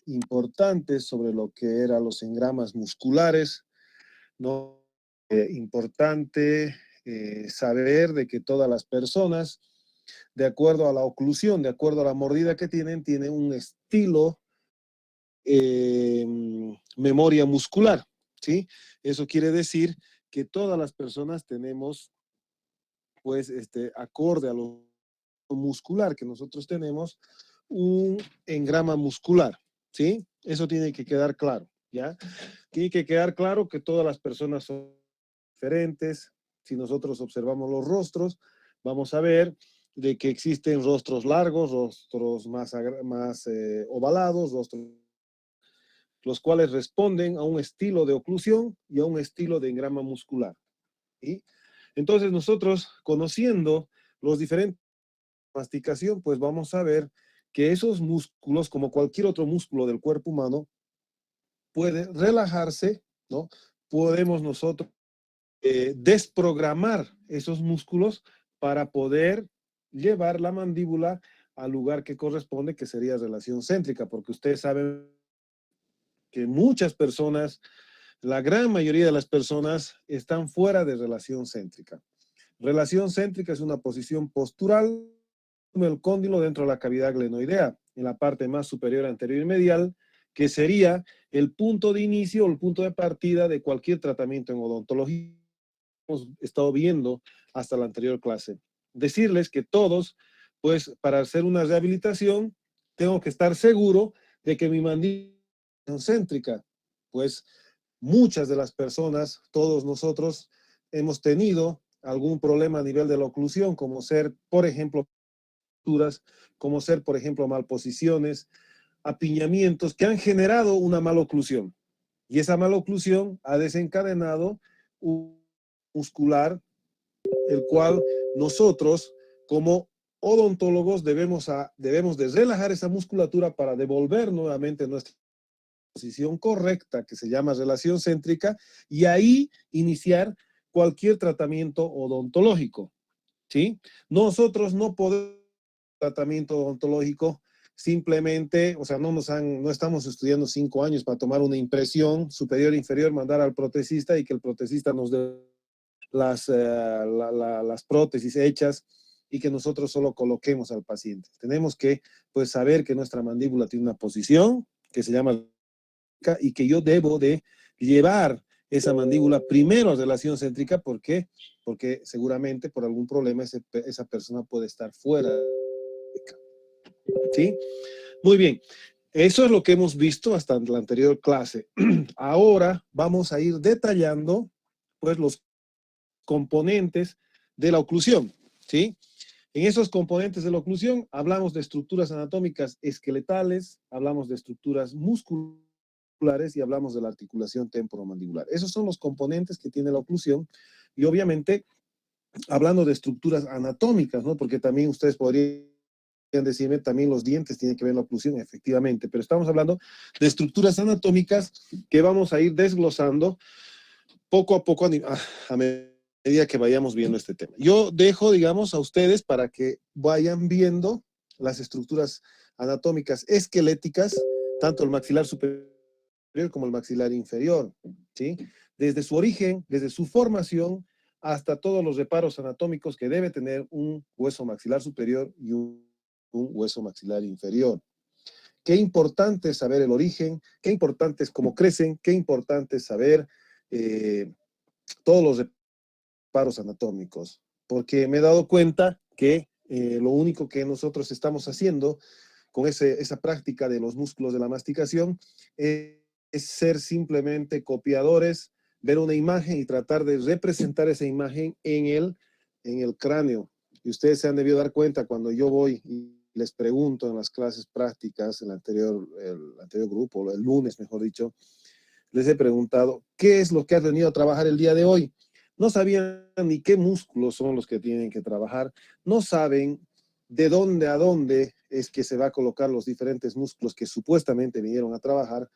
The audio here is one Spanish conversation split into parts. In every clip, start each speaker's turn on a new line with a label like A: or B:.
A: importantes sobre lo que eran los engramas musculares, ¿no? Importante saber de que todas las personas, de acuerdo a la oclusión, de acuerdo a la mordida que tienen un estilo memoria muscular, ¿sí? Eso quiere decir que todas las personas tenemos, pues, acorde a lo muscular que nosotros tenemos, un engrama muscular, ¿sí? Eso tiene que quedar claro, ¿ya? Tiene que quedar claro que todas las personas son diferentes. Si nosotros observamos los rostros, vamos a ver de que existen rostros largos, rostros más ovalados, rostros los cuales responden a un estilo de oclusión y a un estilo de engrama muscular, ¿sí? Entonces nosotros, conociendo los diferentes masticación, pues vamos a ver que esos músculos, como cualquier otro músculo del cuerpo humano, puede relajarse, ¿no? Podemos nosotros desprogramar esos músculos para poder llevar la mandíbula al lugar que corresponde, que sería relación céntrica, porque ustedes saben que muchas personas, la gran mayoría de las personas, están fuera de relación céntrica. Relación céntrica es una posición postural, el cóndilo dentro de la cavidad glenoidea, en la parte más superior, anterior y medial, que sería el punto de inicio o el punto de partida de cualquier tratamiento en odontología. Hemos estado viendo hasta la anterior clase. Decirles que todos, pues, para hacer una rehabilitación, tengo que estar seguro de que mi mandíbula es concéntrica. Pues, muchas de las personas, todos nosotros, hemos tenido algún problema a nivel de la oclusión, como ser, por ejemplo, como ser, por ejemplo, malposiciones, apiñamientos que han generado una mala oclusión. Y esa mala oclusión ha desencadenado un muscular, el cual nosotros, como odontólogos, debemos de relajar esa musculatura para devolver nuevamente nuestra posición correcta, que se llama relación céntrica, y ahí iniciar cualquier tratamiento odontológico, ¿sí? Nosotros no podemos tratamiento odontológico simplemente, o sea, no estamos estudiando 5 años para tomar una impresión superior e inferior, mandar al protesista y que el protesista nos dé las prótesis hechas y que nosotros solo coloquemos al paciente. Tenemos que, pues, saber que nuestra mandíbula tiene una posición que se llama y que yo debo de llevar esa mandíbula primero a relación céntrica. ¿Por qué? Porque seguramente por algún problema esa persona puede estar fuera. ¿Sí? Muy bien. Eso es lo que hemos visto hasta la anterior clase. Ahora vamos a ir detallando, pues, los componentes de la oclusión, ¿sí? En esos componentes de la oclusión hablamos de estructuras anatómicas esqueletales, hablamos de estructuras musculares y hablamos de la articulación temporomandibular. Esos son los componentes que tiene la oclusión y obviamente hablando de estructuras anatómicas, ¿no? Porque también ustedes podrían decirme, también los dientes tienen que ver en la oclusión, efectivamente, pero estamos hablando de estructuras anatómicas que vamos a ir desglosando poco a poco a medida que vayamos viendo este tema. Yo dejo, digamos, a ustedes para que vayan viendo las estructuras anatómicas esqueléticas, tanto el maxilar superior como el maxilar inferior, ¿sí? Desde su origen, desde su formación, hasta todos los reparos anatómicos que debe tener un hueso maxilar superior y un hueso maxilar inferior. Qué importante es saber el origen, qué importante es cómo crecen, qué importante es saber todos los reparos anatómicos, porque me he dado cuenta que lo único que nosotros estamos haciendo con esa práctica de los músculos de la masticación es ser simplemente copiadores, ver una imagen y tratar de representar esa imagen en el cráneo. Y ustedes se han debido dar cuenta cuando yo voy y les pregunto en las clases prácticas, en el anterior grupo, el lunes mejor dicho, les he preguntado, ¿qué es lo que has venido a trabajar el día de hoy? No sabían ni qué músculos son los que tienen que trabajar, no saben de dónde a dónde es que se va a colocar los diferentes músculos que supuestamente vinieron a trabajar.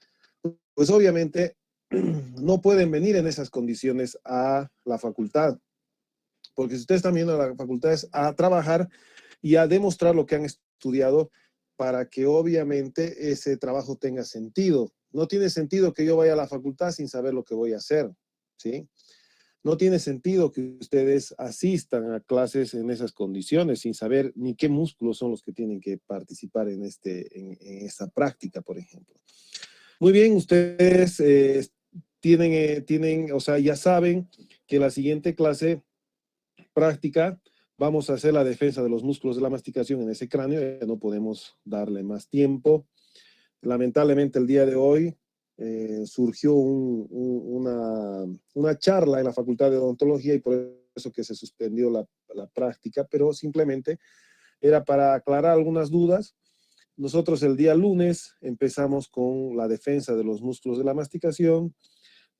A: Pues obviamente no pueden venir en esas condiciones a la facultad, porque si ustedes están viendo a la facultad es a trabajar y a demostrar lo que han estudiado para que obviamente ese trabajo tenga sentido. No tiene sentido que yo vaya a la facultad sin saber lo que voy a hacer, ¿sí? No tiene sentido que ustedes asistan a clases en esas condiciones sin saber ni qué músculos son los que tienen que participar en esta práctica, por ejemplo. Muy bien, ustedes tienen, o sea, ya saben que la siguiente clase práctica vamos a hacer la defensa de los músculos de la masticación en ese cráneo. Ya no podemos darle más tiempo. Lamentablemente el día de hoy surgió una charla en la Facultad de Odontología y por eso que se suspendió la práctica, pero simplemente era para aclarar algunas dudas. Nosotros el día lunes empezamos con la defensa de los músculos de la masticación.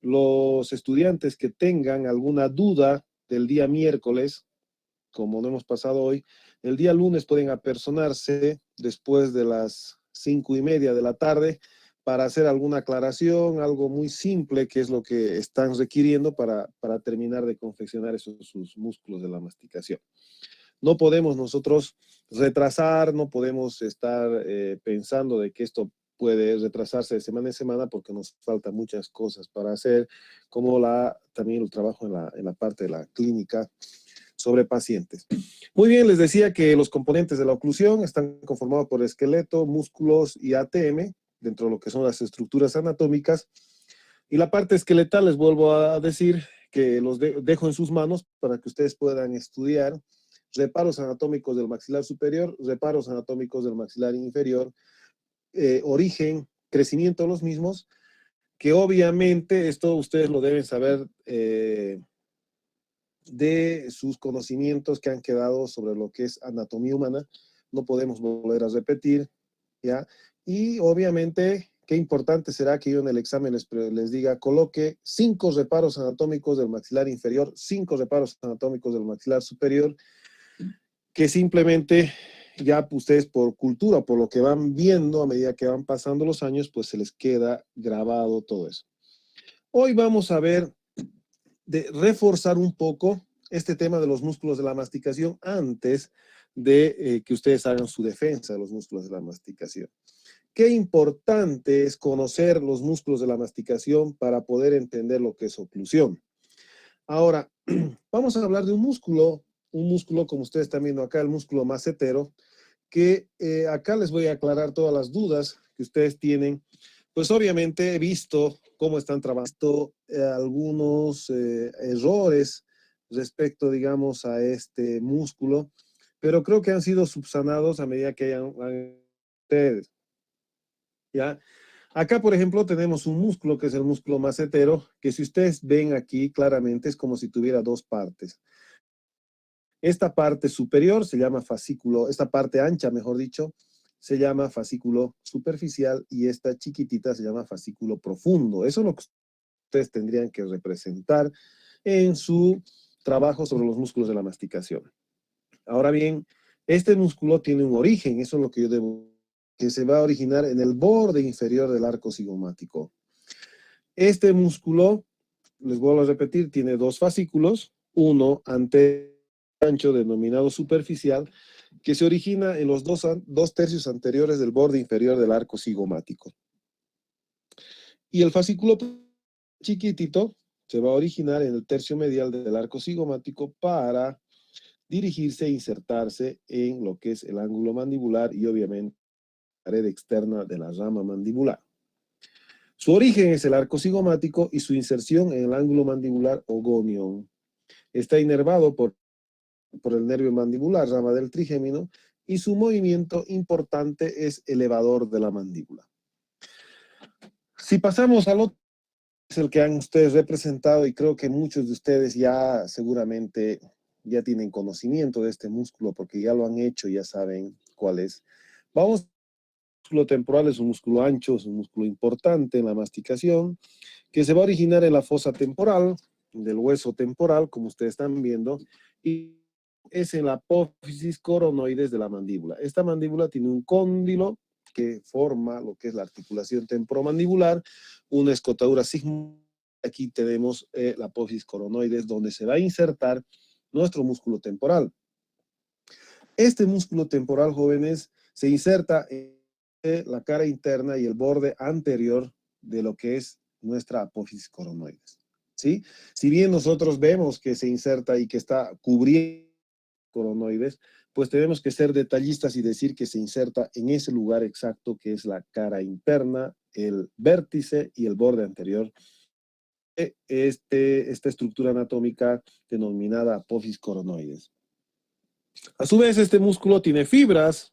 A: Los estudiantes que tengan alguna duda del día miércoles, como no hemos pasado hoy, el día lunes pueden apersonarse después de las 5:30 de la tarde para hacer alguna aclaración, algo muy simple, que es lo que están requiriendo para terminar de confeccionar sus músculos de la masticación. No podemos nosotros retrasar, no podemos estar pensando de que esto puede retrasarse de semana en semana porque nos faltan muchas cosas para hacer, como también el trabajo en la parte de la clínica sobre pacientes. Muy bien, les decía que los componentes de la oclusión están conformados por esqueleto, músculos y ATM, dentro de lo que son las estructuras anatómicas. Y la parte esqueletal, les vuelvo a decir que los dejo en sus manos para que ustedes puedan estudiar reparos anatómicos del maxilar superior, reparos anatómicos del maxilar inferior, origen, crecimiento de los mismos, que obviamente esto ustedes lo deben saber de sus conocimientos que han quedado sobre lo que es anatomía humana. No podemos volver a repetir, ¿ya? Y obviamente, qué importante será que yo en el examen les diga, coloque 5 reparos anatómicos del maxilar inferior, 5 reparos anatómicos del maxilar superior, que simplemente ya ustedes por cultura, por lo que van viendo a medida que van pasando los años, pues se les queda grabado todo eso. Hoy vamos a ver de reforzar un poco este tema de los músculos de la masticación antes de que ustedes hagan su defensa de los músculos de la masticación. Qué importante es conocer los músculos de la masticación para poder entender lo que es oclusión. Ahora, vamos a hablar de un músculo como ustedes están viendo acá, el músculo macetero, que acá les voy a aclarar todas las dudas que ustedes tienen. Pues obviamente he visto cómo están trabajando algunos errores respecto, digamos, a este músculo, pero creo que han sido subsanados a medida que hayan ustedes. ¿Ya? Acá, por ejemplo, tenemos un músculo que es el músculo macetero, que si ustedes ven aquí claramente es como si tuviera dos partes. Esta parte superior se llama fascículo, esta parte ancha, mejor dicho, se llama fascículo superficial y esta chiquitita se llama fascículo profundo. Eso es lo que ustedes tendrían que representar en su trabajo sobre los músculos de la masticación. Ahora bien, este músculo tiene un origen, eso es lo que yo debo, que se va a originar en el borde inferior del arco cigomático. Este músculo, les vuelvo a repetir, tiene dos fascículos, uno ancho denominado superficial, que se origina en los dos tercios anteriores del borde inferior del arco cigomático. Y el fascículo chiquitito se va a originar en el tercio medial del arco cigomático para dirigirse e insertarse en lo que es el ángulo mandibular y obviamente la pared externa de la rama mandibular. Su origen es el arco cigomático y su inserción en el ángulo mandibular o gonión. Está inervado por el nervio mandibular, rama del trigémino, y su movimiento importante es elevador de la mandíbula. Si pasamos al otro, es el que han ustedes representado y creo que muchos de ustedes ya seguramente ya tienen conocimiento de este músculo porque ya lo han hecho, ya saben cuál es. Vamos, el músculo temporal es un músculo ancho, es un músculo importante en la masticación, que se va a originar en la fosa temporal, del hueso temporal, como ustedes están viendo, y es en la apófisis coronoides de la mandíbula. Esta mandíbula tiene un cóndilo que forma lo que es la articulación temporomandibular, una escotadura sigmoidal. Aquí tenemos la apófisis coronoides, donde se va a insertar nuestro músculo temporal. Este músculo temporal, jóvenes, se inserta en la cara interna y el borde anterior de lo que es nuestra apófisis coronoides, ¿sí? Si bien nosotros vemos que se inserta y que está cubriendo coronoides, pues tenemos que ser detallistas y decir que se inserta en ese lugar exacto que es la cara interna, el vértice y el borde anterior de esta estructura anatómica denominada apófisis coronoides. A su vez, este músculo tiene fibras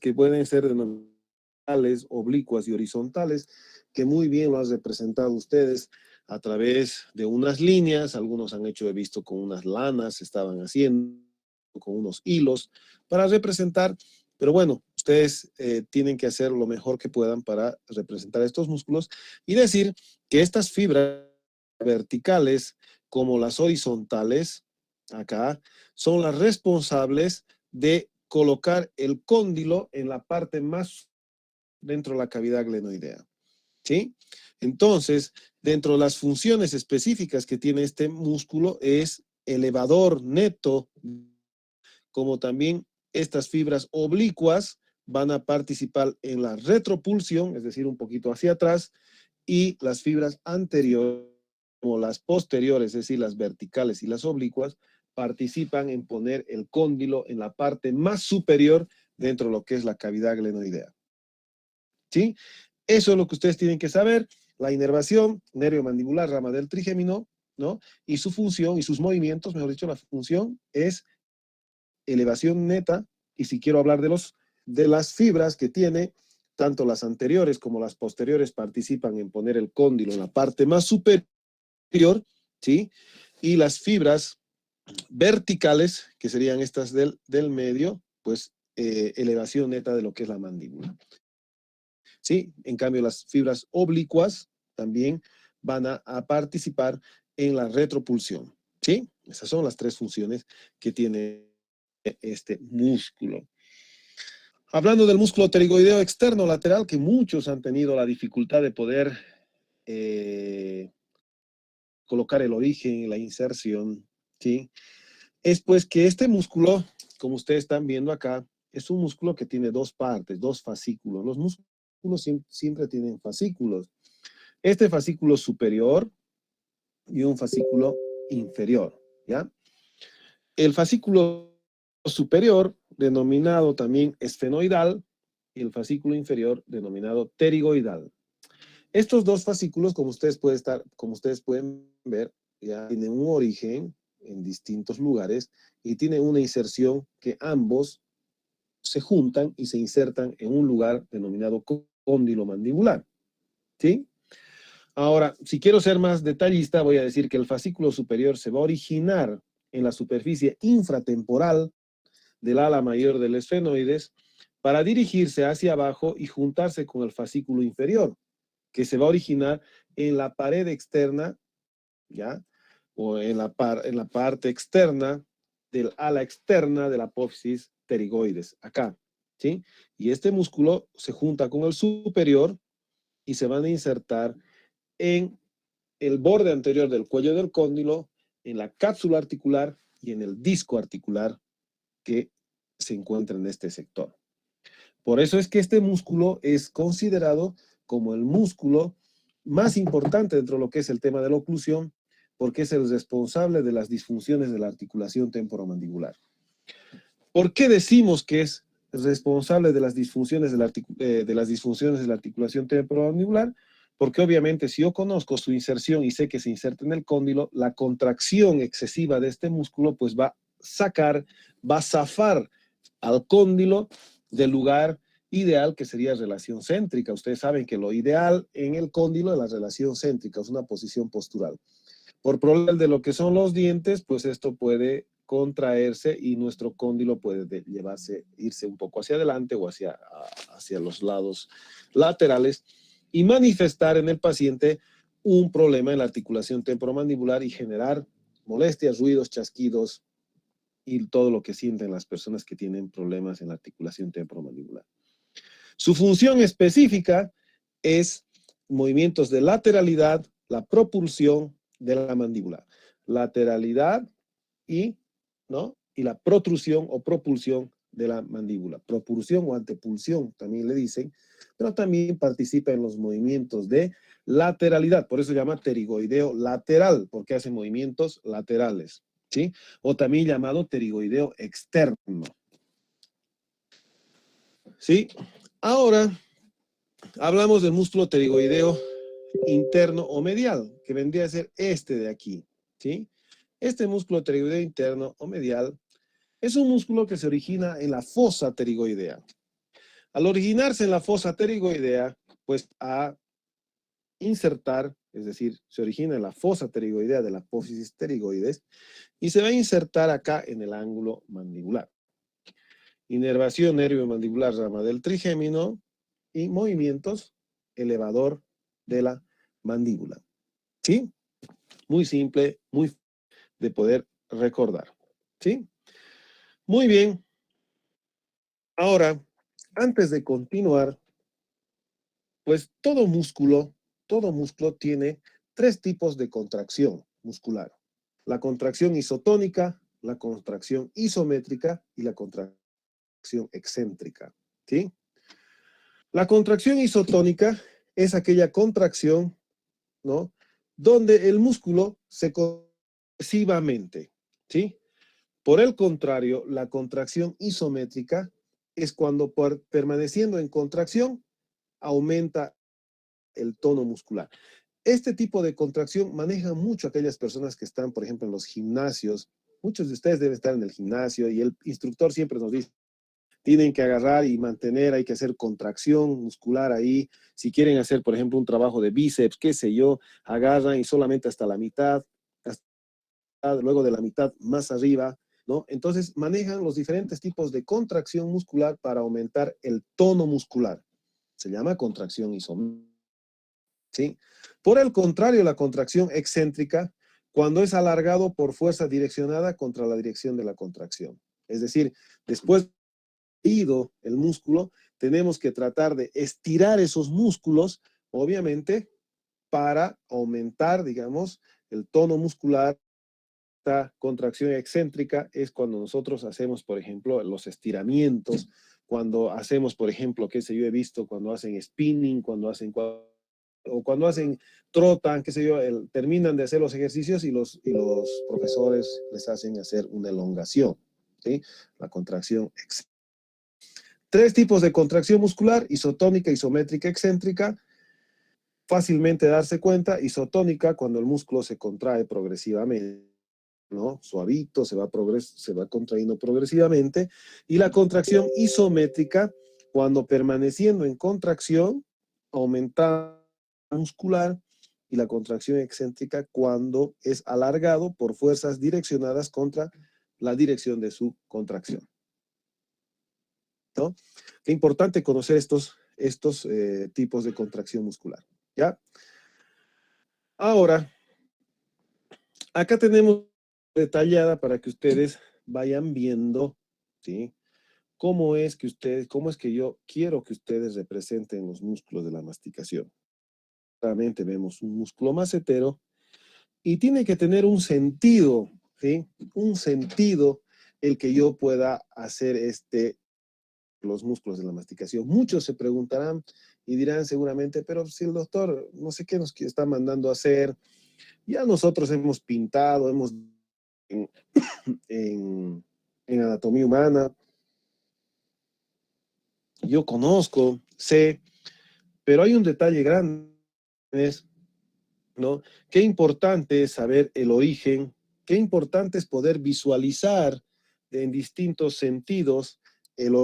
A: que pueden ser denominadas oblicuas y horizontales, que muy bien lo han representado ustedes a través de unas líneas. Algunos han hecho, he visto, con unas lanas, estaban haciendo con unos hilos para representar, pero bueno, ustedes tienen que hacer lo mejor que puedan para representar estos músculos y decir que estas fibras verticales como las horizontales, acá, son las responsables de colocar el cóndilo en la parte más dentro de la cavidad glenoidea, ¿sí? Entonces, dentro de las funciones específicas que tiene este músculo es elevador neto, como también estas fibras oblicuas van a participar en la retropulsión, es decir, un poquito hacia atrás, y las fibras anteriores, como las posteriores, es decir, las verticales y las oblicuas, participan en poner el cóndilo en la parte más superior dentro de lo que es la cavidad glenoidea, ¿sí? Eso es lo que ustedes tienen que saber. La inervación, nervio mandibular, rama del trigémino, ¿no? Y su función y sus movimientos, mejor dicho, la función es elevación neta, y si quiero hablar de las fibras que tiene, tanto las anteriores como las posteriores participan en poner el cóndilo en la parte más superior, ¿sí? Y las fibras verticales, que serían estas del medio, pues elevación neta de lo que es la mandíbula, ¿sí? En cambio, las fibras oblicuas también van a participar en la retropulsión, ¿sí? Esas son las tres funciones que tiene este músculo. Hablando del músculo pterigoideo externo lateral, que muchos han tenido la dificultad de poder colocar el origen, la inserción, ¿sí? Es pues que este músculo, como ustedes están viendo acá, es un músculo que tiene dos partes, dos fascículos. Los músculos siempre tienen fascículos. Este fascículo superior y un fascículo inferior, ¿ya? El fascículo superior, denominado también esfenoidal, y el fascículo inferior, denominado pterigoidal. Estos dos fascículos, como ustedes pueden ver, ya tienen un origen en distintos lugares y tienen una inserción que ambos se juntan y se insertan en un lugar denominado cóndilo mandibular, ¿sí? Ahora, si quiero ser más detallista, voy a decir que el fascículo superior se va a originar en la superficie infratemporal del ala mayor del esfenoides para dirigirse hacia abajo y juntarse con el fascículo inferior, que se va a originar en la pared externa, ¿ya? O en la parte externa del ala externa de la apófisis pterigoides, acá, ¿sí? Y este músculo se junta con el superior y se van a insertar en el borde anterior del cuello del cóndilo, en la cápsula articular y en el disco articular que se encuentra en este sector. Por eso es que este músculo es considerado como el músculo más importante dentro de lo que es el tema de la oclusión, porque es el responsable de las disfunciones de la articulación temporomandibular. ¿Por qué decimos que es responsable de las disfunciones de la articulación temporomandibular? Porque obviamente si yo conozco su inserción y sé que se inserta en el cóndilo, la contracción excesiva de este músculo pues va a zafar al cóndilo del lugar ideal, que sería relación céntrica. Ustedes saben que lo ideal en el cóndilo es la relación céntrica, es una posición postural. Por problemas de lo que son los dientes, pues esto puede contraerse y nuestro cóndilo puede irse un poco hacia adelante o hacia los lados laterales y manifestar en el paciente un problema en la articulación temporomandibular y generar molestias, ruidos, chasquidos y todo lo que sienten las personas que tienen problemas en la articulación temporomandibular. Su función específica es movimientos de lateralidad, la propulsión de la mandíbula. Lateralidad y la protrusión o propulsión de la mandíbula. Propulsión o antepulsión también le dicen, pero también participa en los movimientos de lateralidad. Por eso se llama pterigoideo lateral, porque hace movimientos laterales, ¿sí? O también llamado pterigoideo externo, ¿sí? Ahora hablamos del músculo pterigoideo interno o medial, que vendría a ser este de aquí, ¿sí? Este músculo pterigoideo interno o medial es un músculo que se origina en la fosa pterigoidea. Al originarse en la fosa pterigoidea, pues a insertar, es decir, se origina en la fosa pterigoidea de la apófisis pterigoides y se va a insertar acá en el ángulo mandibular. Inervación nervio-mandibular, rama del trigémino y movimientos elevador de la mandíbula. ¿Sí? Muy simple, muy de poder recordar. ¿Sí? Muy bien. Ahora, antes de continuar, pues todo músculo tiene tres tipos de contracción muscular. La contracción isotónica, la contracción isométrica y la contracción excéntrica. ¿Sí? La contracción isotónica es aquella contracción, ¿no?, donde el músculo se contrae progresivamente, ¿sí? Por el contrario, la contracción isométrica es cuando permaneciendo en contracción aumenta el tono muscular. Este tipo de contracción maneja mucho aquellas personas que están, por ejemplo, en los gimnasios. Muchos de ustedes deben estar en el gimnasio y el instructor siempre nos dice, tienen que agarrar y mantener, hay que hacer contracción muscular ahí. Si quieren hacer, por ejemplo, un trabajo de bíceps, qué sé yo, agarran y solamente hasta la mitad, luego de la mitad más arriba, ¿no? Entonces manejan los diferentes tipos de contracción muscular para aumentar el tono muscular. Se llama contracción isométrica, ¿sí? Por el contrario, la contracción excéntrica, cuando es alargado por fuerza direccionada contra la dirección de la contracción. Es decir, después ido el músculo, tenemos que tratar de estirar esos músculos, obviamente, para aumentar, digamos, el tono muscular. Esta contracción excéntrica es cuando nosotros hacemos, por ejemplo, los estiramientos, cuando hacemos, por ejemplo, qué sé yo, he visto cuando hacen spinning, cuando hacen o cuando hacen trotan, qué sé yo, terminan de hacer los ejercicios y los profesores les hacen hacer una elongación, ¿sí? La contracción excéntrica. Tres tipos de contracción muscular: isotónica, isométrica, excéntrica. Fácilmente darse cuenta: isotónica, cuando el músculo se contrae progresivamente, ¿no? Suavito, se va contrayendo progresivamente. Y la contracción isométrica, cuando permaneciendo en contracción, aumenta muscular. Y la contracción excéntrica, cuando es alargado por fuerzas direccionadas contra la dirección de su contracción, ¿no? Qué importante conocer estos tipos de contracción muscular, ¿ya? Ahora, acá tenemos detallada para que ustedes vayan viendo, ¿sí?, cómo es que yo quiero que ustedes representen los músculos de la masticación. Claramente vemos un músculo macetero y tiene que tener un sentido, ¿sí? Un sentido el que yo pueda hacer los músculos de la masticación. Muchos se preguntarán y dirán seguramente, pero si el doctor no sé qué nos está mandando a hacer, ya nosotros hemos pintado, hemos en, en anatomía humana, yo conozco, sé, pero hay un detalle grande, ¿no? Qué importante es saber el origen, qué importante es poder visualizar en distintos sentidos el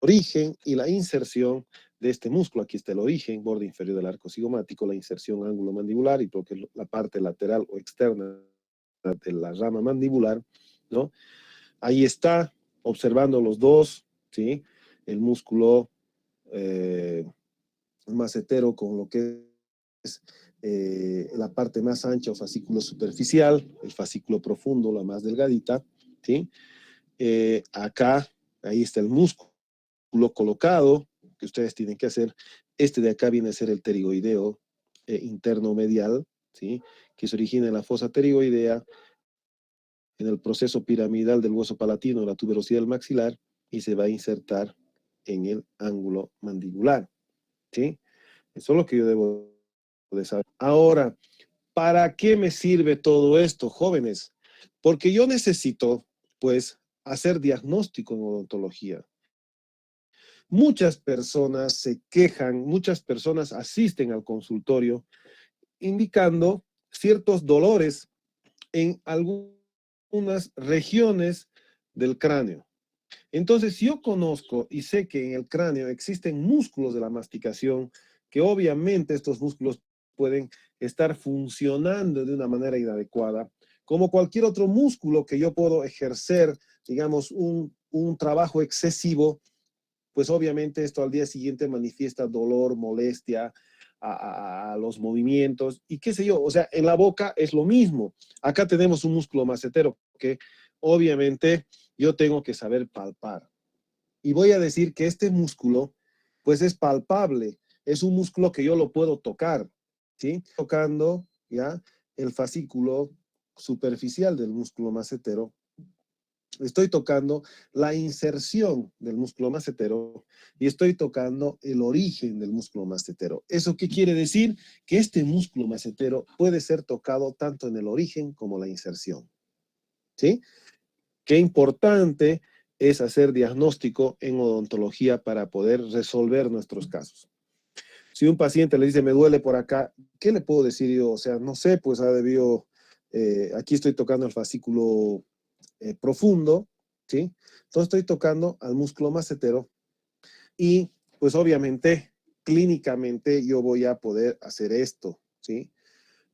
A: origen y la inserción de este músculo. Aquí está el origen, borde inferior del arco cigomático, la inserción ángulo mandibular y lo que es la parte lateral o externa de la rama mandibular, ¿no? Ahí está, observando los dos, ¿sí? El músculo macetero con lo que es la parte más ancha o fascículo superficial, el fascículo profundo, la más delgadita, ¿sí? Acá, ahí está el músculo colocado, que ustedes tienen que hacer. Este de acá viene a ser el pterigoideo interno medial, ¿sí?, que se origina en la fosa pterigoidea, en el proceso piramidal del hueso palatino, la tuberosidad del maxilar, y se va a insertar en el ángulo mandibular, ¿sí? Eso es lo que yo debo de saber. Ahora, ¿para qué me sirve todo esto, jóvenes? Porque yo necesito, pues, hacer diagnóstico en odontología. Muchas personas se quejan, muchas personas asisten al consultorio indicando ciertos dolores en algunas regiones del cráneo. Entonces, si yo conozco y sé que en el cráneo existen músculos de la masticación, que obviamente estos músculos pueden estar funcionando de una manera inadecuada, como cualquier otro músculo que yo puedo ejercer, digamos, un trabajo excesivo, pues obviamente esto al día siguiente manifiesta dolor, molestia a los movimientos y qué sé yo. O sea, en la boca es lo mismo. Acá tenemos un músculo macetero que obviamente yo tengo que saber palpar. Y voy a decir que este músculo, pues es palpable. Es un músculo que yo lo puedo tocar, ¿sí? Tocando, ¿ya? El fascículo superficial del músculo macetero, estoy tocando la inserción del músculo macetero y estoy tocando el origen del músculo macetero. ¿Eso qué quiere decir? Que este músculo macetero puede ser tocado tanto en el origen como la inserción. ¿Sí? Qué importante es hacer diagnóstico en odontología para poder resolver nuestros casos. Si un paciente le dice, me duele por acá, ¿qué le puedo decir yo? O sea, no sé, pues ha debido, aquí estoy tocando el fascículo profundo, ¿sí? Entonces estoy tocando al músculo macetero y pues obviamente clínicamente yo voy a poder hacer esto, ¿sí?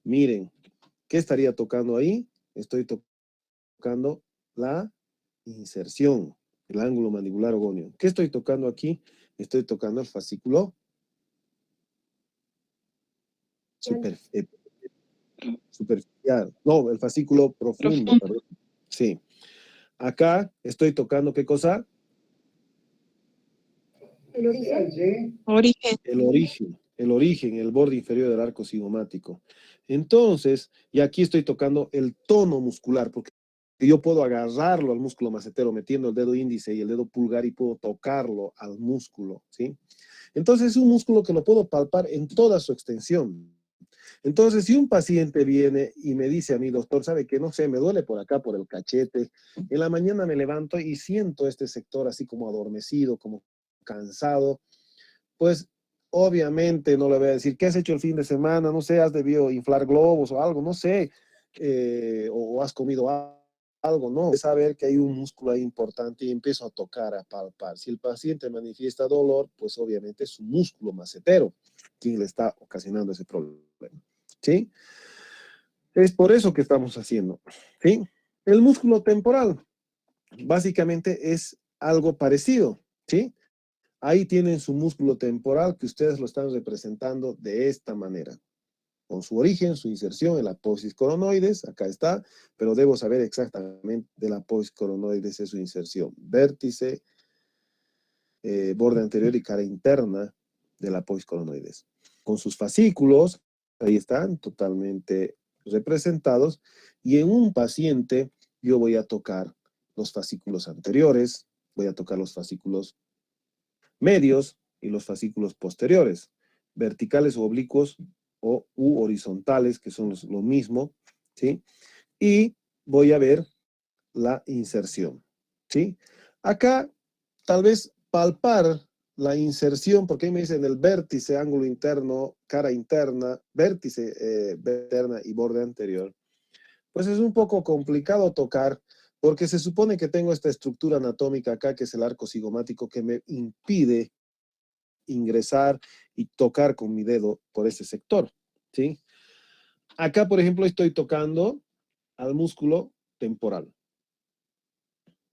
A: Miren, ¿qué estaría tocando ahí? Estoy tocando la inserción, el ángulo mandibular ogóneo. ¿Qué estoy tocando aquí? Estoy tocando el fascículo superficial, no, el fascículo profundo,
B: Profundo.
A: perdón. Sí. Acá estoy tocando, ¿qué cosa?
B: El origen. Origen.
A: El origen, el borde inferior del arco cigomático. Entonces, y aquí estoy tocando el tono muscular, porque yo puedo agarrarlo al músculo macetero metiendo el dedo índice y el dedo pulgar y puedo tocarlo al músculo, ¿sí? Entonces es un músculo que lo puedo palpar en toda su extensión. Entonces, si un paciente viene y me dice a mí, doctor, ¿sabe qué? No sé, me duele por acá, por el cachete. En la mañana me levanto y siento este sector así como adormecido, como cansado. Pues obviamente no le voy a decir, ¿qué has hecho el fin de semana? No sé, has debido inflar globos o algo, no sé, o has comido algo, no. Es saber que hay un músculo ahí importante y empiezo a tocar, a palpar. Si el paciente manifiesta dolor, pues obviamente es su músculo macetero quien le está ocasionando ese problema, ¿sí? Es por eso que estamos haciendo, ¿sí? El músculo temporal, básicamente es algo parecido, ¿sí? Ahí tienen su músculo temporal que ustedes lo están representando de esta manera, con su origen, su inserción en la apófisis coronoides, acá está, pero debo saber exactamente de la apófisis coronoides es su inserción, vértice, borde anterior y cara interna de la apófisis coronoides. Con sus fascículos, ahí están, totalmente representados, y en un paciente yo voy a tocar los fascículos anteriores, voy a tocar los fascículos medios y los fascículos posteriores, verticales o oblicuos u horizontales, que son lo mismo, ¿sí? Y voy a ver la inserción, ¿sí? Acá, tal vez palpar la inserción, porque ahí me dicen el vértice, ángulo interno, cara interna, vértice interna y borde anterior, pues es un poco complicado tocar, porque se supone que tengo esta estructura anatómica acá, que es el arco cigomático, que me impide ingresar y tocar con mi dedo por ese sector, ¿sí? Acá, por ejemplo, estoy tocando al músculo temporal,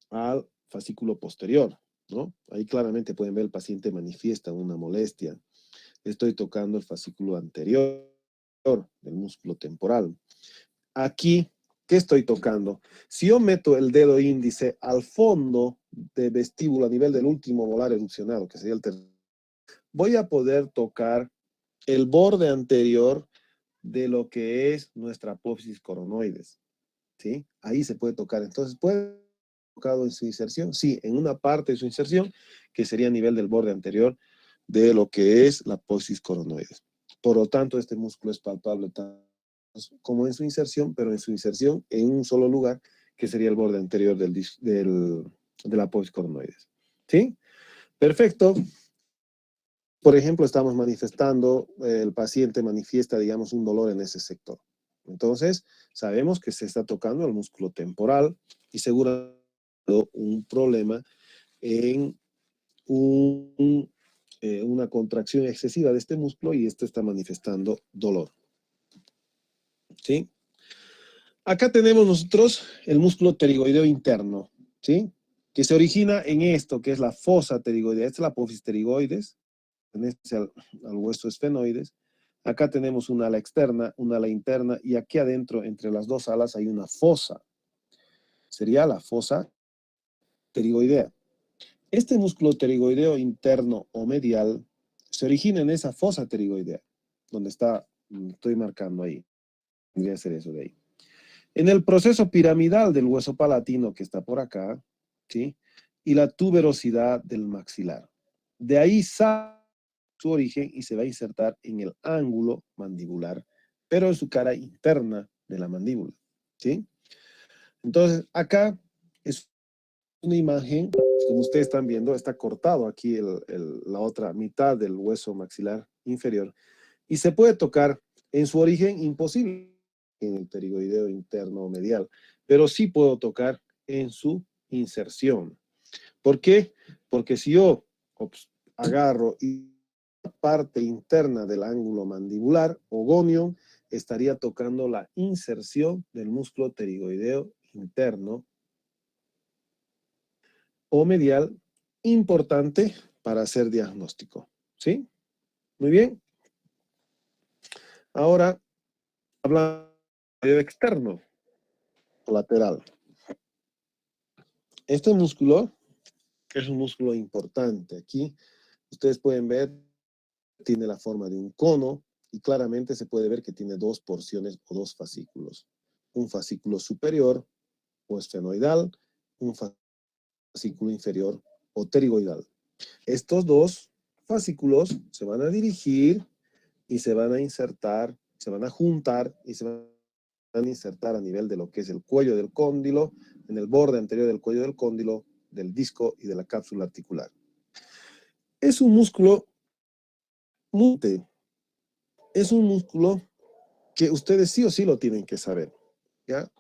A: al fascículo posterior, ¿no? Ahí claramente pueden ver el paciente manifiesta una molestia. Estoy tocando el fascículo anterior del músculo temporal. Aquí, ¿qué estoy tocando? Si yo meto el dedo índice al fondo de vestíbulo a nivel del último molar erupcionado, que sería el tercer, voy a poder tocar el borde anterior de lo que es nuestra apófisis coronoides, ¿sí? Ahí se puede tocar. Entonces, puedo tocado en su inserción? Sí, en una parte de su inserción, que sería a nivel del borde anterior de lo que es la apófisis coronoides. Por lo tanto, este músculo es palpable tanto como en su inserción, pero en su inserción en un solo lugar, que sería el borde anterior de la apófisis coronoides. ¿Sí? Perfecto. Por ejemplo, estamos manifestando, el paciente manifiesta, digamos, un dolor en ese sector. Entonces, sabemos que se está tocando el músculo temporal y seguramente un problema en una contracción excesiva de este músculo y este está manifestando dolor. ¿Sí? Acá tenemos nosotros el músculo pterigoideo interno, ¿sí? Que se origina en esto, que es la fosa pterigoidea. Esta es la apófisis pterigoides, pertenece al hueso esfenoides. Acá tenemos una ala externa, una ala interna, y aquí adentro, entre las dos alas, hay una fosa. Sería la fosa pterigoidea. Este músculo pterigoideo interno o medial se origina en esa fosa pterigoidea, donde está, estoy marcando ahí. Voy a hacer eso de ahí. En el proceso piramidal del hueso palatino que está por acá, ¿sí? Y la tuberosidad del maxilar. De ahí sale su origen y se va a insertar en el ángulo mandibular, pero en su cara interna de la mandíbula, ¿sí? Entonces, acá es una imagen, como ustedes están viendo, está cortado aquí la otra mitad del hueso maxilar inferior y se puede tocar en su origen imposible en el pterigoideo interno o medial, pero sí puedo tocar en su inserción. ¿Por qué? Porque si yo agarro y la parte interna del ángulo mandibular o gonion, estaría tocando la inserción del músculo pterigoideo interno o medial, importante para hacer diagnóstico. ¿Sí? Muy bien. Ahora, hablando de externo o lateral. Este músculo es un músculo importante. Aquí ustedes pueden ver, tiene la forma de un cono y claramente se puede ver que tiene dos porciones o dos fascículos. Un fascículo superior o esfenoidal, un fascículo inferior o pterigoidal. Estos dos fascículos se van a dirigir y se van a insertar, se van a juntar y se van a insertar a nivel de lo que es el cuello del cóndilo, en el borde anterior del cuello del cóndilo, del disco y de la cápsula articular. Es un músculo es un músculo que ustedes sí o sí lo tienen que saber, ¿ya?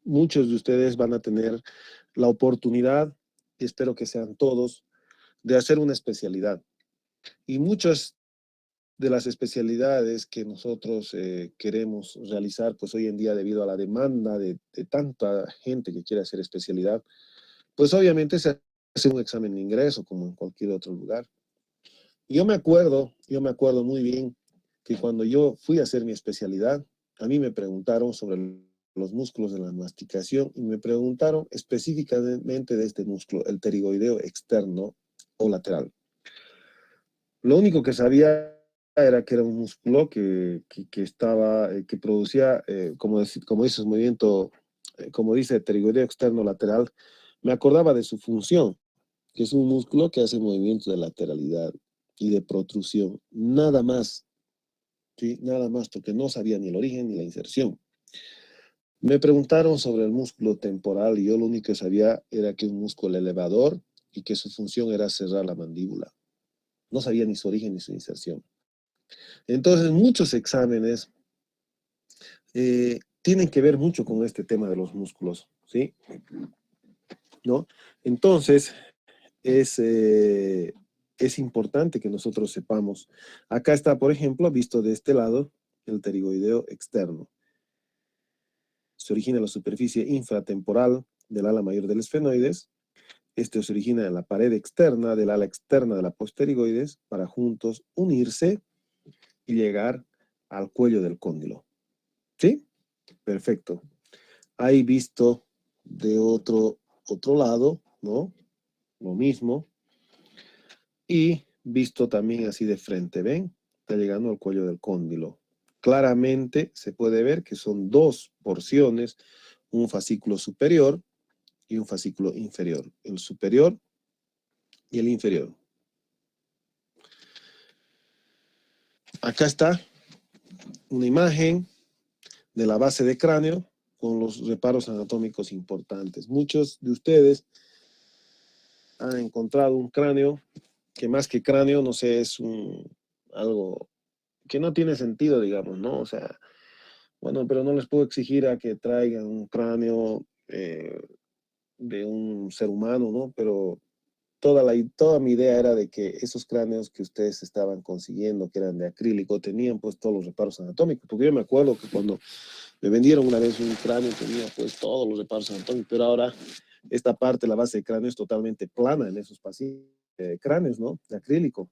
A: Muchos de ustedes van a tener la oportunidad, y espero que sean todos, de hacer una especialidad. Y muchas de las especialidades que nosotros queremos realizar, pues hoy en día debido a la demanda de tanta gente que quiere hacer especialidad, pues obviamente se hace un examen de ingreso como en cualquier otro lugar. Y yo me acuerdo muy bien que cuando yo fui a hacer mi especialidad, a mí me preguntaron sobre los músculos de la masticación y me preguntaron específicamente de este músculo, el pterigoideo externo o lateral. Lo único que sabía era que era un músculo que producía, como dice su movimiento, como dice pterigoideo externo lateral, me acordaba de su función, que es un músculo que hace movimientos de lateralidad y de protrusión, nada más, ¿sí? Nada más, porque no sabía ni el origen ni la inserción. Me preguntaron sobre el músculo temporal y yo lo único que sabía era que es un músculo elevador y que su función era cerrar la mandíbula. No sabía ni su origen ni su inserción. Entonces, muchos exámenes tienen que ver mucho con este tema de los músculos, ¿sí? ¿No? Entonces, es importante que nosotros sepamos. Acá está, por ejemplo, visto de este lado, el pterigoideo externo. Se origina en la superficie infratemporal del ala mayor del esfenoides. Este se origina en la pared externa del ala externa de la pospterigoides para juntos unirse y llegar al cuello del cóndilo. ¿Sí? Perfecto. Ahí visto de otro lado, ¿no? Lo mismo. Y visto también así de frente, ¿ven? Está llegando al cuello del cóndilo. Claramente se puede ver que son dos porciones, un fascículo superior y un fascículo inferior. El superior y el inferior. Acá está una imagen de la base de cráneo con los reparos anatómicos importantes. Muchos de ustedes han encontrado un cráneo que más que cráneo, no sé, es algo que no tiene sentido, digamos, ¿no? O sea, bueno, pero no les puedo exigir a que traigan un cráneo de un ser humano, ¿no? Pero toda mi idea era de que esos cráneos que ustedes estaban consiguiendo, que eran de acrílico, tenían pues todos los reparos anatómicos, porque yo me acuerdo que cuando me vendieron una vez un cráneo tenía pues todos los reparos anatómicos, pero ahora esta parte, la base de cráneo, es totalmente plana en esos pacientes cráneos, ¿no? De acrílico.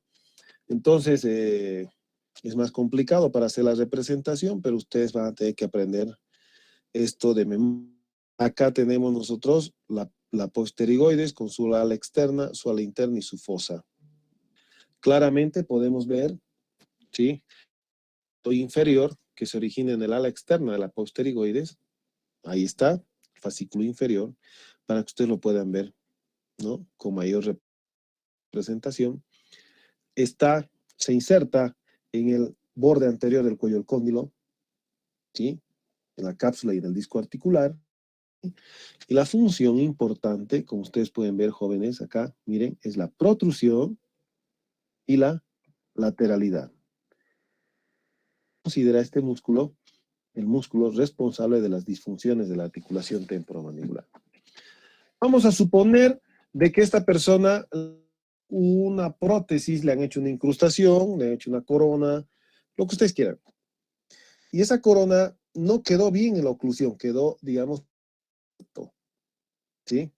A: Entonces, es más complicado para hacer la representación, pero ustedes van a tener que aprender esto de memoria. Acá tenemos nosotros la posterigoides con su ala externa, su ala interna y su fosa. Claramente podemos ver, ¿sí? El inferior que se origina en el ala externa de la posterigoides. Ahí está, el fascículo inferior, para que ustedes lo puedan ver, ¿no? Con mayor representación. Se inserta en el borde anterior del cuello del cóndilo, ¿sí? En la cápsula y en el disco articular. Y la función importante, como ustedes pueden ver, jóvenes, acá, miren, es la protrusión y la lateralidad. Considera este músculo el músculo responsable de las disfunciones de la articulación temporomandibular. Vamos a suponer de que esta persona, una prótesis, le han hecho una incrustación, le han hecho una corona, lo que ustedes quieran. Y esa corona no quedó bien en la oclusión, quedó, digamos, ¿sí?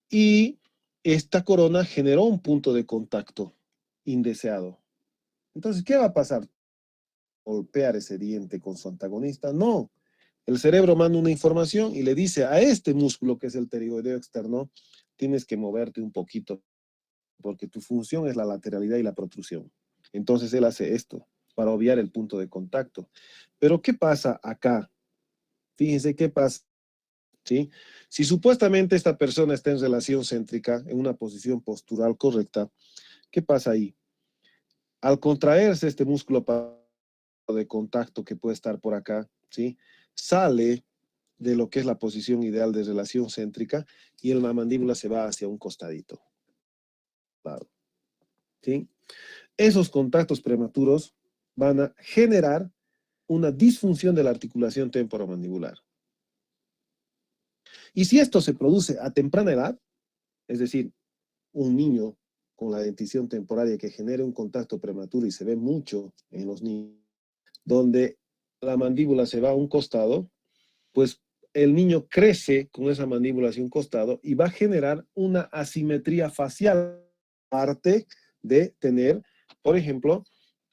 A: Y esta corona generó un punto de contacto indeseado. Entonces, ¿qué va a pasar? ¿Golpear ese diente con su antagonista? No. El cerebro manda una información y le dice a este músculo, que es el pterigoideo externo, tienes que moverte un poquito, porque tu función es la lateralidad y la protrusión. Entonces, él hace esto para obviar el punto de contacto. Pero, ¿qué pasa acá? Fíjense qué pasa. ¿Sí? Si supuestamente esta persona está en relación céntrica, en una posición postural correcta, ¿qué pasa ahí? Al contraerse este músculo de contacto que puede estar por acá, ¿sí? Sale de lo que es la posición ideal de relación céntrica y la mandíbula se va hacia un costadito. Claro. ¿Sí? Esos contactos prematuros van a generar una disfunción de la articulación temporomandibular. Y si esto se produce a temprana edad, es decir, un niño con la dentición temporaria que genere un contacto prematuro y se ve mucho en los niños, donde la mandíbula se va a un costado, pues el niño crece con esa mandíbula hacia un costado y va a generar una asimetría facial, parte de tener, por ejemplo,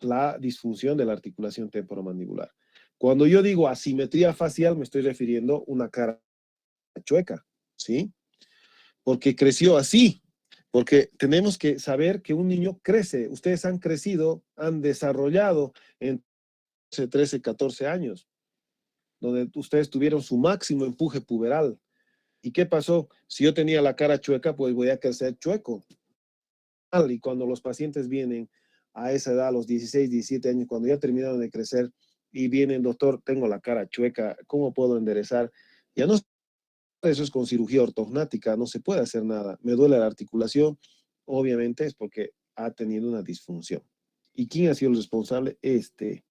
A: la disfunción de la articulación temporomandibular. Cuando yo digo asimetría facial, me estoy refiriendo a una cara chueca, ¿sí? Porque creció así, porque tenemos que saber que un niño crece. Ustedes han crecido, han desarrollado en 13, 14 años, donde ustedes tuvieron su máximo empuje puberal. ¿Y qué pasó? Si yo tenía la cara chueca, pues voy a crecer chueco. Y cuando los pacientes vienen a esa edad, a los 16, 17 años, cuando ya terminaron de crecer y vienen, doctor, tengo la cara chueca, ¿cómo puedo enderezar? Ya no, eso es con cirugía ortognática, no se puede hacer nada. Me duele la articulación, obviamente es porque ha tenido una disfunción. ¿Y quién ha sido el responsable? Este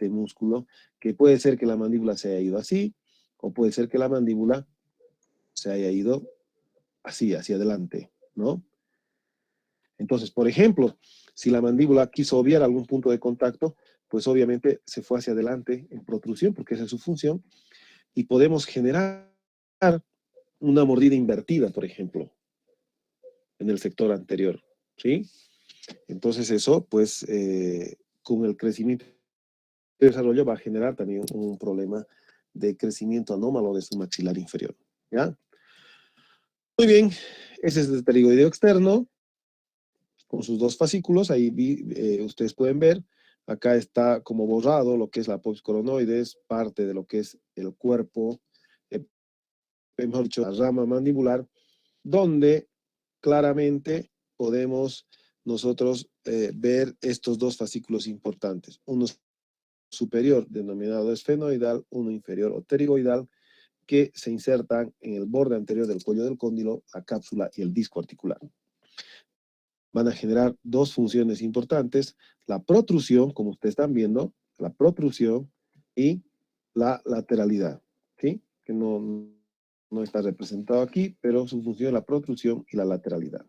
A: músculo, que puede ser que la mandíbula se haya ido así, o puede ser que la mandíbula se haya ido así, hacia adelante, ¿no? Entonces, por ejemplo, si la mandíbula quiso obviar algún punto de contacto, pues obviamente se fue hacia adelante en protrusión, porque esa es su función, y podemos generar una mordida invertida, por ejemplo, en el sector anterior, ¿sí? Entonces eso, pues, con el crecimiento y desarrollo va a generar también un problema de crecimiento anómalo de su maxilar inferior, ¿ya? Muy bien, ese es el pterigoideo externo, con sus dos fascículos, ahí ustedes pueden ver, Acá está como borrado lo que es la apófisis coronoides, parte de lo que es el cuerpo, mejor dicho, la rama mandibular, donde claramente podemos nosotros ver estos dos fascículos importantes. Uno superior, denominado esfenoidal, uno inferior o pterigoidal, que se insertan en el borde anterior del cuello del cóndilo, la cápsula y el disco articular. Van a generar dos funciones importantes, la protrusión, como ustedes están viendo, la protrusión y la lateralidad, ¿sí? Que no está representado aquí, pero su función es la protrusión y la lateralidad.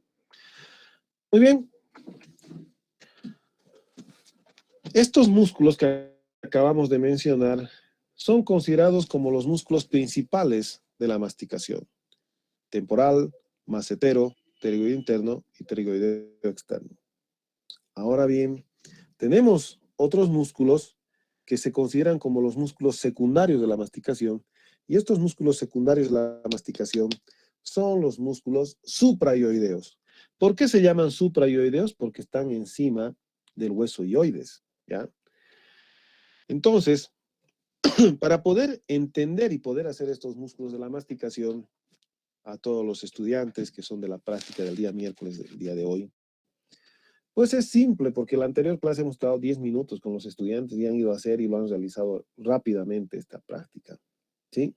A: Muy bien. Estos músculos que acabamos de mencionar son considerados como los músculos principales de la masticación. Temporal, macetero, pterigoideo interno y pterigoideo externo. Ahora bien, tenemos otros músculos que se consideran como los músculos secundarios de la masticación, y estos músculos secundarios de la masticación son los músculos supraioideos. ¿Por qué se llaman supraioideos? Porque están encima del hueso ioides, ¿ya? Entonces, para poder entender y poder hacer estos músculos de la masticación, a todos los estudiantes que son de la práctica del día miércoles del día de hoy, pues es simple, porque en la anterior clase hemos estado 10 minutos con los estudiantes y han ido a hacer y lo han realizado rápidamente esta práctica, ¿sí?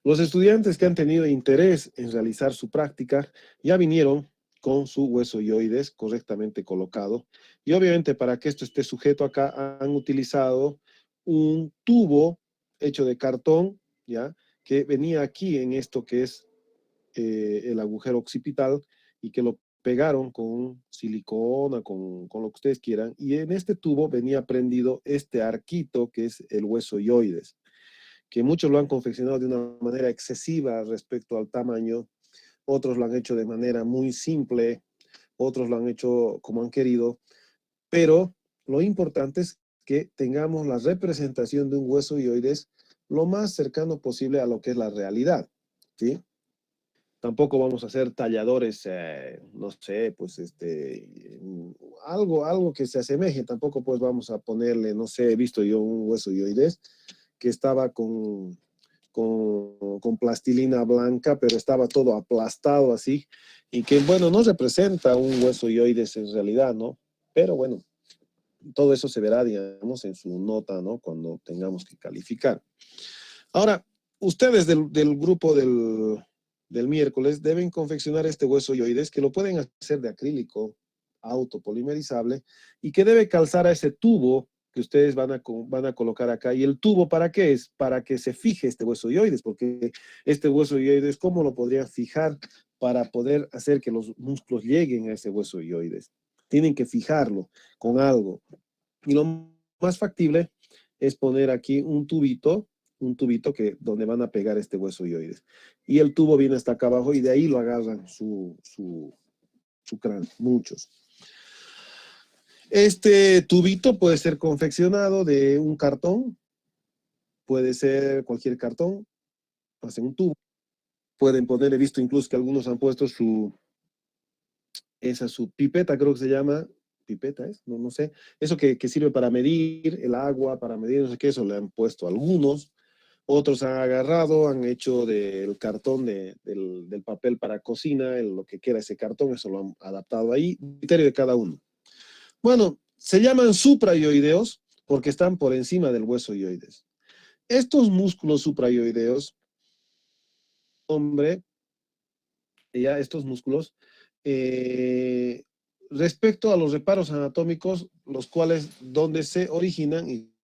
A: Los estudiantes que han tenido interés en realizar su práctica ya vinieron con su hueso ioides correctamente colocado, y obviamente para que esto esté sujeto acá han utilizado un tubo hecho de cartón, ¿ya? Que venía aquí en esto que es el agujero occipital, y que lo pegaron con silicona, con lo que ustedes quieran, y en este tubo venía prendido este arquito que es el hueso ioides, que muchos lo han confeccionado de una manera excesiva respecto al tamaño, otros lo han hecho de manera muy simple, otros lo han hecho como han querido, pero lo importante es que tengamos la representación de un hueso ioides lo más cercano posible a lo que es la realidad, ¿sí? Tampoco vamos a hacer talladores, no sé, pues algo que se asemeje. Tampoco pues vamos a ponerle, no sé, he visto yo un hueso ioides que estaba con plastilina blanca, pero estaba todo aplastado así, y que bueno, no representa un hueso ioides en realidad, ¿no? Pero bueno, todo eso se verá, digamos, en su nota, ¿no? Cuando tengamos que calificar. Ahora, ustedes del grupo del miércoles deben confeccionar este hueso ioides, que lo pueden hacer de acrílico autopolimerizable, y que debe calzar a ese tubo que ustedes van a colocar acá. ¿Y el tubo para qué es? Para que se fije este hueso ioides, porque este hueso ioides, ¿cómo lo podrían fijar para poder hacer que los músculos lleguen a ese hueso ioides? Tienen que fijarlo con algo. Y lo más factible es poner aquí un tubito donde van a pegar este hueso ioides. Y el tubo viene hasta acá abajo y de ahí lo agarran su cráneo, muchos. Este tubito puede ser confeccionado de un cartón, puede ser cualquier cartón, hacen un tubo. Pueden poner, he visto incluso que algunos han puesto su pipeta, creo que se llama, pipeta es, no sé, eso que sirve para medir el agua, para medir no sé qué, eso le han puesto algunos. Otros han agarrado, han hecho del cartón del papel para cocina, lo que queda ese cartón, eso lo han adaptado ahí, criterio de cada uno. Bueno, se llaman supraioideos porque están por encima del hueso ioides. Estos músculos supraioideos, hombre, ya estos músculos, respecto a los reparos anatómicos, los cuales donde se originan y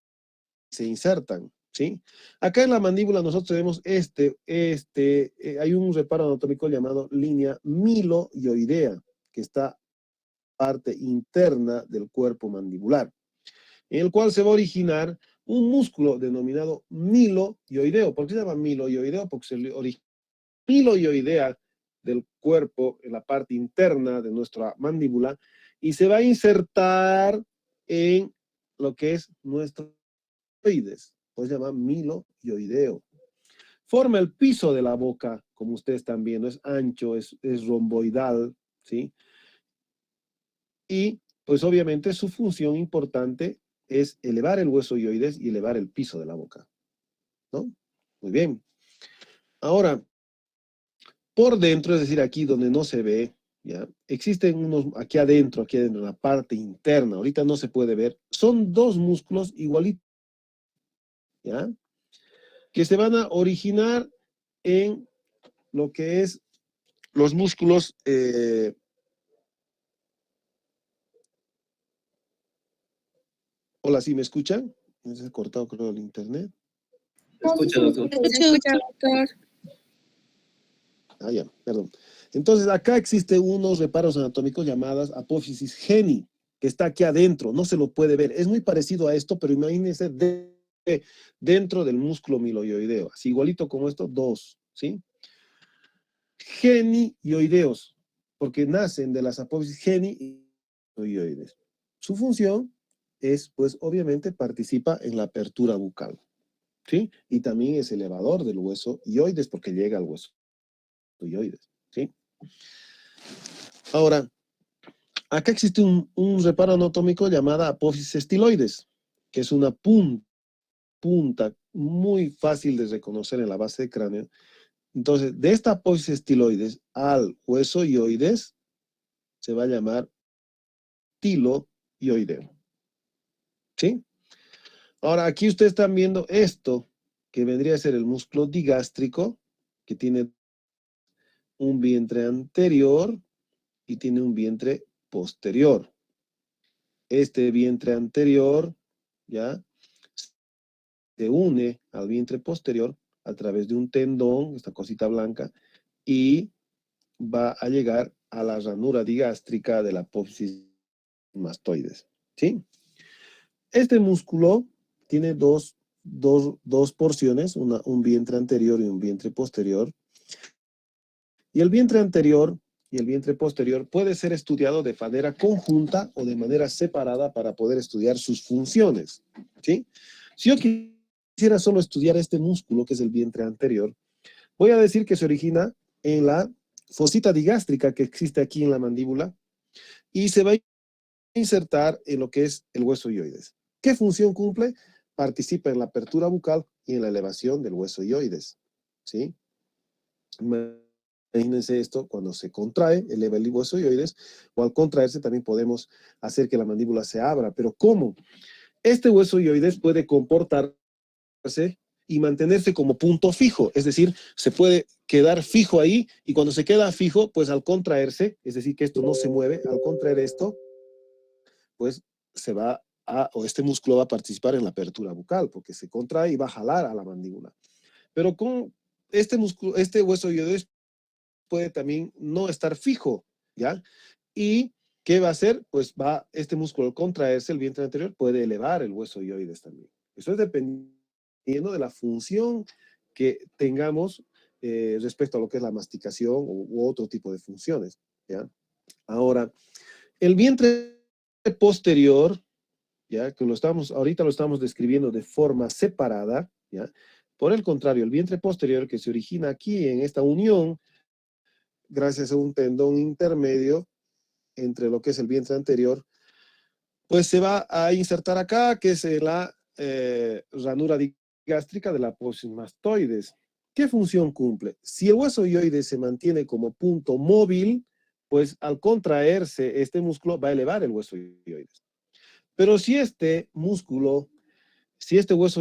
A: se insertan, ¿sí? Acá en la mandíbula nosotros tenemos hay un reparo anatómico llamado línea miloioidea, que está parte interna del cuerpo mandibular, en el cual se va a originar un músculo denominado miloioideo. ¿Por qué se llama miloioideo? Porque se origina miloioidea del cuerpo en la parte interna de nuestra mandíbula, y se va a insertar en lo que es nuestro ioides, pues se llama miloioideo. Forma el piso de la boca, como ustedes están viendo, es ancho, es romboidal, ¿sí? Y pues obviamente su función importante es elevar el hueso hyoides y elevar el piso de la boca, ¿no? Muy bien. Ahora, por dentro, es decir, aquí donde no se ve, ¿ya? Existen unos, aquí adentro, en la parte interna, ahorita no se puede ver, son dos músculos igualitos, ¿ya? Que se van a originar en lo que es los músculos, hola, ¿sí me escuchan? Se ha cortado, creo, el internet.
C: Escucha, doctor.
B: Escucha, doctor.
A: Ah, ya, perdón. Entonces, acá existen unos reparos anatómicos llamadas apófisis geni, que está aquí adentro, no se lo puede ver. Es muy parecido a esto, pero imagínense dentro del músculo miloioideo, así igualito como esto, dos, ¿sí? Genioideos, porque nacen de las apófisis genioides. Su función es, pues, obviamente participa en la apertura bucal, ¿sí? Y también es elevador del hueso hyoides, porque llega al hueso hyoides, ¿sí? Ahora, acá existe un reparo anatómico llamada apófisis estiloides, que es una punta muy fácil de reconocer en la base del cráneo. Entonces, de esta apófisis estiloides al hueso hyoides se va a llamar tiloioideo, ¿sí? Ahora, aquí ustedes están viendo esto, que vendría a ser el músculo digástrico, que tiene un vientre anterior y tiene un vientre posterior. Este vientre anterior, ¿ya?, se une al vientre posterior a través de un tendón, esta cosita blanca, y va a llegar a la ranura digástrica de la apófisis mastoides, ¿sí? Este músculo tiene dos porciones, un vientre anterior y un vientre posterior. Y el vientre anterior y el vientre posterior puede ser estudiado de manera conjunta o de manera separada para poder estudiar sus funciones, ¿sí? Si yo quisiera solo estudiar este músculo, que es el vientre anterior, voy a decir que se origina en la fosita digástrica que existe aquí en la mandíbula y se va a insertar en lo que es el hueso hyoides. ¿Qué función cumple? Participa en la apertura bucal y en la elevación del hueso hyoides, ¿sí? Imagínense esto, cuando se contrae, eleva el hueso hyoides, o al contraerse también podemos hacer que la mandíbula se abra. ¿Pero cómo? Este hueso hyoides puede comportarse y mantenerse como punto fijo, es decir, se puede quedar fijo ahí, y cuando se queda fijo, pues al contraerse, es decir, que esto no se mueve, al contraer esto, pues se va o este músculo va a participar en la apertura bucal, porque se contrae y va a jalar a la mandíbula. Pero con este músculo, este hueso hyoides puede también no estar fijo, ¿ya? ¿Y qué va a hacer? Pues va, este músculo al contraerse, el vientre anterior, puede elevar el hueso hyoides también. Eso es dependiendo de la función que tengamos respecto a lo que es la masticación u otro tipo de funciones, ¿ya? Ahora, el vientre posterior, ¿ya?, que ahorita lo estamos describiendo de forma separada, ¿ya? Por el contrario, el vientre posterior, que se origina aquí en esta unión, gracias a un tendón intermedio entre lo que es el vientre anterior, pues se va a insertar acá, que es la ranura digástrica de la apófisis mastoides. ¿Qué función cumple? Si el hueso hyoides se mantiene como punto móvil, pues al contraerse este músculo va a elevar el hueso hyoides. Pero si este hueso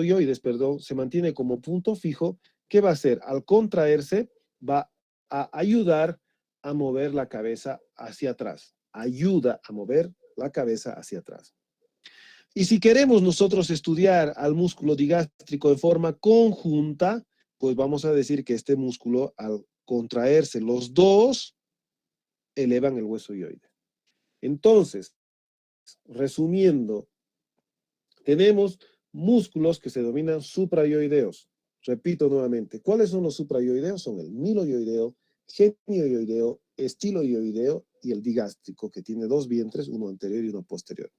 A: hyoides, perdón, se mantiene como punto fijo, ¿qué va a hacer? Al contraerse va a ayudar a mover la cabeza hacia atrás. Ayuda a mover la cabeza hacia atrás. Y si queremos nosotros estudiar al músculo digástrico de forma conjunta, pues vamos a decir que este músculo, al contraerse los dos, elevan el hueso hyoide. Entonces, resumiendo, tenemos músculos que se denominan suprayoideos. Repito nuevamente, ¿cuáles son los suprayoideos? Son el miloioideo, genioioideo, estiloioideo y el digástrico, que tiene dos vientres, uno anterior y uno posterior.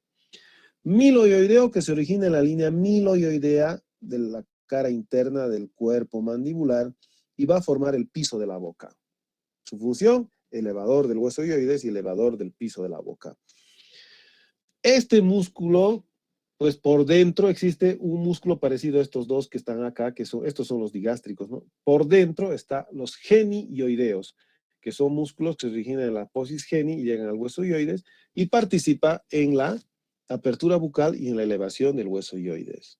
A: Miloioideo, que se origina en la línea miloioidea de la cara interna del cuerpo mandibular y va a formar el piso de la boca. Su función, elevador del hueso hyoides y elevador del piso de la boca. Este músculo, pues por dentro existe un músculo parecido a estos dos que están acá, estos son los digástricos, ¿no? Por dentro están los genioideos, que son músculos que se originan en la apófisis geni y llegan al hueso ioides y participa en la apertura bucal y en la elevación del hueso ioides.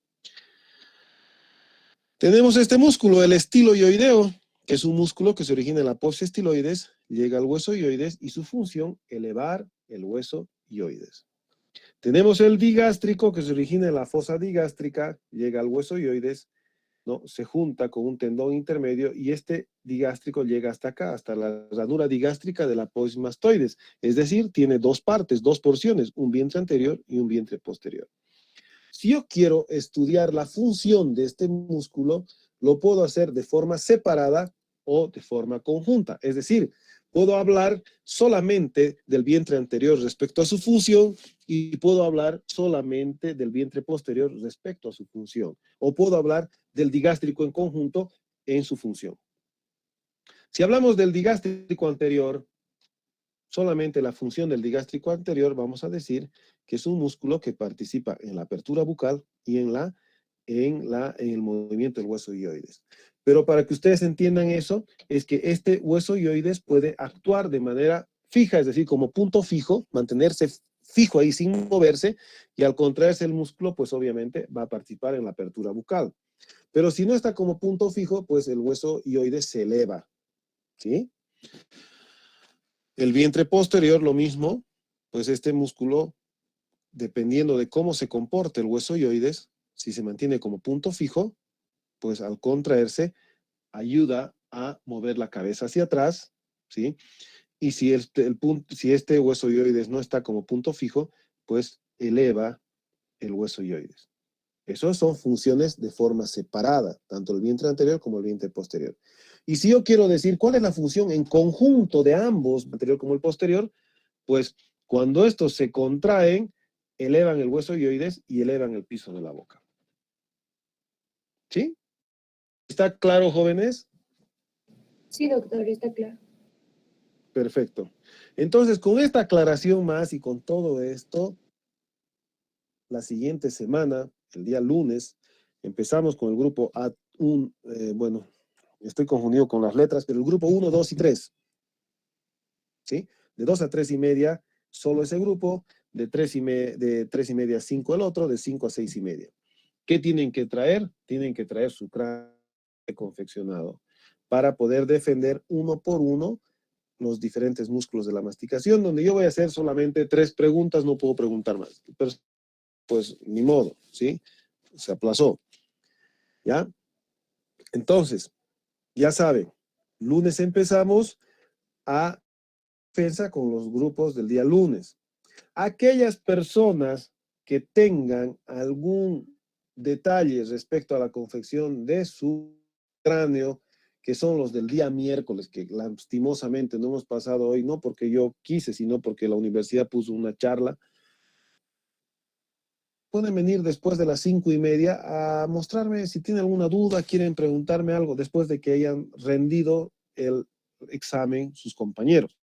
A: Tenemos este músculo, el estiloioideo, que es un músculo que se origina en la apófisis estiloides, llega al hueso ioides y su función, elevar el hueso ioides. Tenemos el digástrico que se origina en la fosa digástrica, llega al hueso ioides, ¿no? Se junta con un tendón intermedio y este digástrico llega hasta acá, hasta la ranura digástrica de la apófisis mastoides. Es decir, tiene dos partes, dos porciones, un vientre anterior y un vientre posterior. Si yo quiero estudiar la función de este músculo, lo puedo hacer de forma separada o de forma conjunta. Es decir, puedo hablar solamente del vientre anterior respecto a su función y puedo hablar solamente del vientre posterior respecto a su función. O puedo hablar del digástrico en conjunto en su función. Si hablamos del digástrico anterior, solamente la función del digástrico anterior, vamos a decir que es un músculo que participa en la apertura bucal y en el movimiento del hueso ioides. Pero para que ustedes entiendan eso, es que este hueso ioides puede actuar de manera fija, es decir, como punto fijo, mantenerse fijo ahí sin moverse, y al contraerse el músculo, pues obviamente va a participar en la apertura bucal. Pero si no está como punto fijo, pues el hueso ioides se eleva, ¿sí? El vientre posterior, lo mismo, pues este músculo, dependiendo de cómo se comporte el hueso ioides, si se mantiene como punto fijo, pues al contraerse, ayuda a mover la cabeza hacia atrás, ¿sí? Y si este hueso ioides no está como punto fijo, pues eleva el hueso ioides. Esas son funciones de forma separada, tanto el vientre anterior como el vientre posterior. Y si yo quiero decir cuál es la función en conjunto de ambos, el anterior como el posterior, pues cuando estos se contraen, elevan el hueso ioides y elevan el piso de la boca. ¿Sí? ¿Está claro, jóvenes?
B: Sí, doctor, está claro.
A: Perfecto. Entonces, con esta aclaración más y con todo esto, la siguiente semana, el día lunes, empezamos con el grupo A1, bueno, estoy confundido con las letras, pero el grupo 1, 2 y 3. ¿Sí? De 2 a 3 y media, solo ese grupo, de 3 y media a 5 el otro, de 5 a 6 y media. ¿Qué tienen que traer? Tienen que traer su cráneo confeccionado para poder defender uno por uno los diferentes músculos de la masticación, donde yo voy a hacer solamente 3 preguntas, no puedo preguntar más. Pero, pues, ni modo, ¿sí? Se aplazó. ¿Ya? Entonces, ya saben, lunes empezamos a defensa con los grupos del día lunes. Aquellas personas que tengan algún detalle respecto a la confección de su cráneo, que son los del día miércoles, que lastimosamente no hemos pasado hoy, no porque yo quise, sino porque la universidad puso una charla, pueden venir después de las 5 y media a mostrarme si tienen alguna duda, quieren preguntarme algo después de que hayan rendido el examen sus compañeros.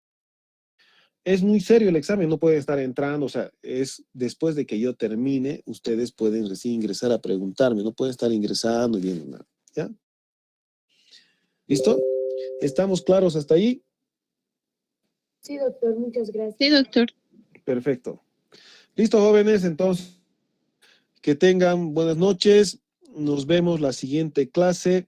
A: Es muy serio el examen, no pueden estar entrando, o sea, es después de que yo termine, ustedes pueden recién ingresar a preguntarme, no pueden estar ingresando y viendo nada, ¿ya? ¿Listo? ¿Estamos claros hasta ahí?
B: Sí, doctor, muchas gracias.
C: Sí, doctor.
A: Perfecto. Listo, jóvenes, entonces, que tengan buenas noches, nos vemos la siguiente clase.